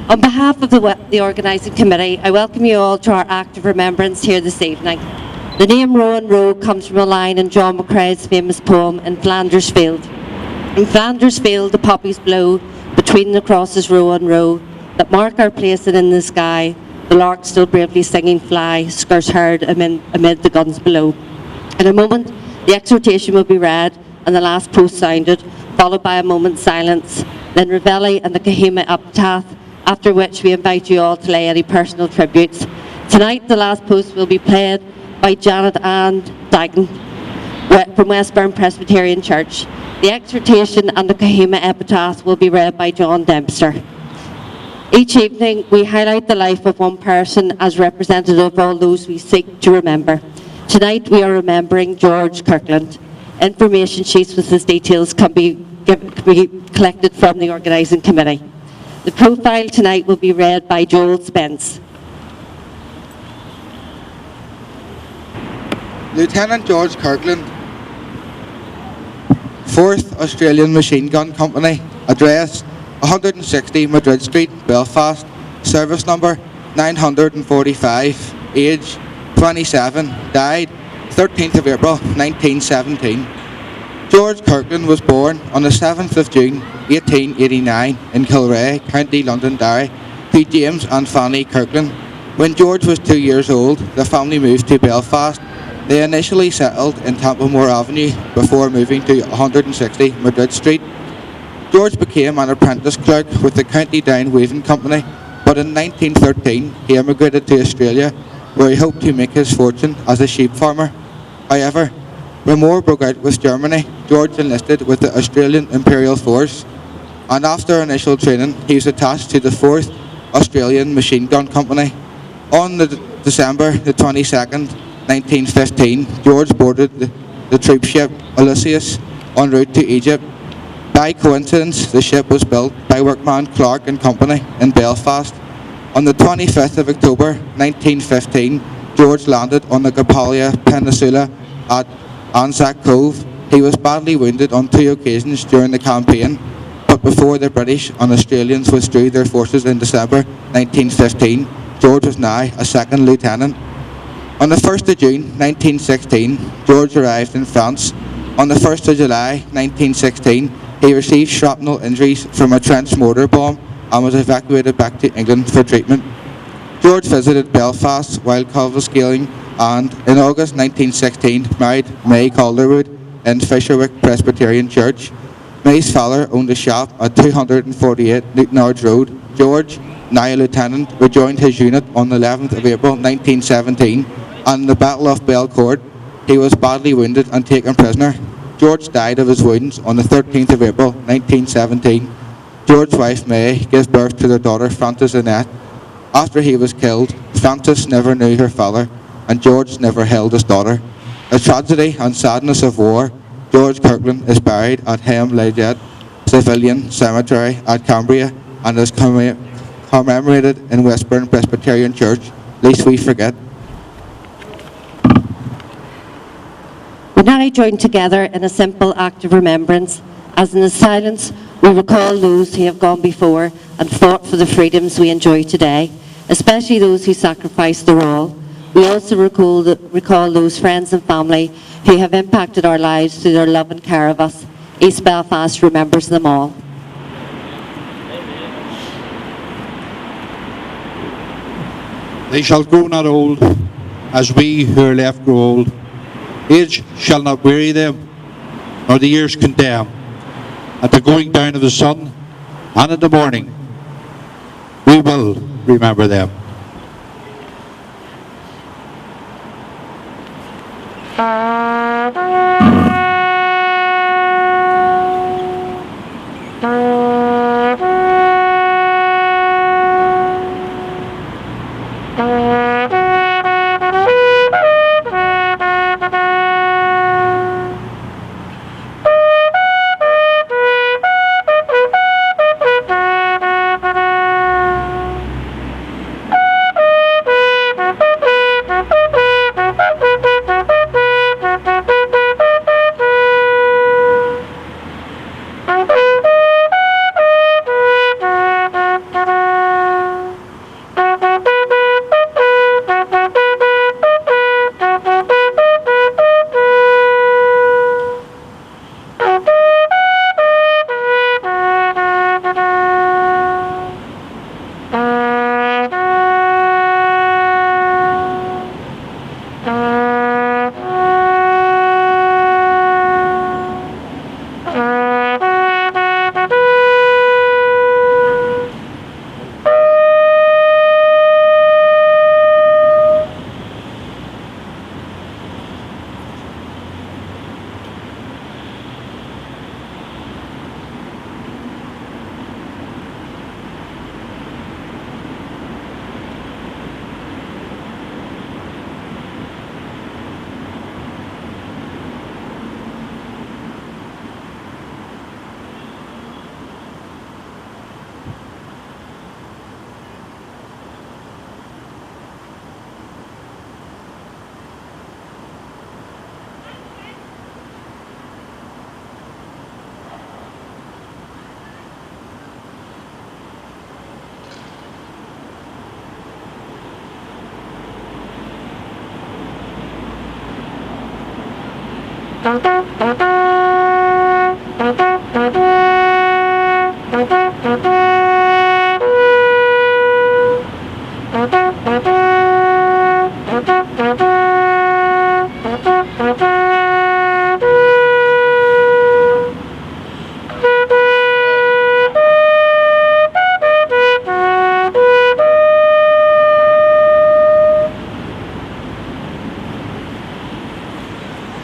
On behalf of the organising committee, I welcome you all to our act of remembrance here this evening. The name Rowan Row comes from a line in John McCrae's famous poem In Flanders Field. In Flanders Field the poppies blow, between the crosses row on row, that mark our place and in the sky, the lark still bravely singing fly, scarce heard amid the guns below. In a moment, the exhortation will be read and the last post sounded, followed by a moment's silence, then Reveille and the Kahima epitaph, after which we invite you all to lay any personal tributes. Tonight, the last post will be played by Janet Ann Dagan from Westbourne Presbyterian Church. The exhortation and the Kahima epitaph will be read by John Dempster. Each evening, we highlight the life of one person as representative of all those we seek to remember. Tonight, we are remembering George Kirkland. Information sheets with his details can be collected from the organising committee. The profile tonight will be read by Joel Spence. Lieutenant George Kirkland, 4th Australian Machine Gun Company, address 160 Madrid Street, Belfast, service number 945, age 27, died 13th of April 1917. George Kirkland was born on the 7th of June 1889 in Kilrea, County Londonderry, to James and Fanny Kirkland. When George was 2 years old, the family moved to Belfast. They initially settled in Templemore Avenue before moving to 160 Madrid Street. George became an apprentice clerk with the County Down Weaving Company, but in 1913 he emigrated to Australia, where he hoped to make his fortune as a sheep farmer. However, when war broke out with Germany, George enlisted with the Australian Imperial Force, and after initial training he was attached to the 4th Australian Machine Gun Company. On December the 22nd, 1915, George boarded the troop ship Ulysses en route to Egypt. By coincidence, the ship was built by workman Clark and Company in Belfast. On the 25th of October 1915, George landed on the Gapalia Peninsula at Anzac Cove. He was badly wounded on 2 occasions during the campaign, but before the British and Australians withdrew their forces in December 1915, George was now a 2nd lieutenant. On the 1st of June 1916, George arrived in France. On the 1st of July 1916, he received shrapnel injuries from a trench mortar bomb and was evacuated back to England for treatment. George visited Belfast while confiscating and, in August 1916, married May Calderwood in Fisherwick Presbyterian Church. May's father owned a shop at 248 Newtonards Road. George, now a lieutenant, rejoined his unit on the 11th of April 1917, and in the Battle of Belcourt, he was badly wounded and taken prisoner. George died of his wounds on the 13th of April 1917. George's wife May gave birth to their daughter Frances Annette. After he was killed, Frances never knew her father, and George never held his daughter. The tragedy and sadness of war, George Kirkland is buried at Hem Leggett Civilian Cemetery at Cambria and is commemorated in Westbourne Presbyterian Church, lest we forget. We now join together in a simple act of remembrance, as in the silence we recall those who have gone before and fought for the freedoms we enjoy today, especially those who sacrificed their all. We also recall those friends and family who have impacted our lives through their love and care of us. East Belfast remembers them all. They shall grow not old, as we who are left grow old. Age shall not weary them, nor the years condemn. At the going down of the sun, and in the morning, we will remember them.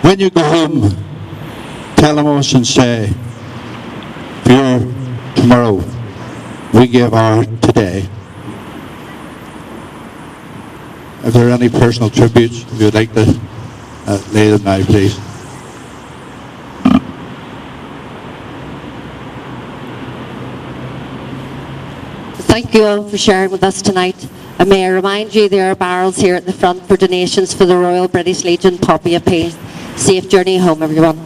When you go home, tell them us and say, for tomorrow, we give our today. If there are any personal tributes, if you'd like to lay them now, please. Thank you all for sharing with us tonight. And may I remind you there are barrels here at the front for donations for the Royal British Legion Poppy Appeal. Safe journey home, everyone.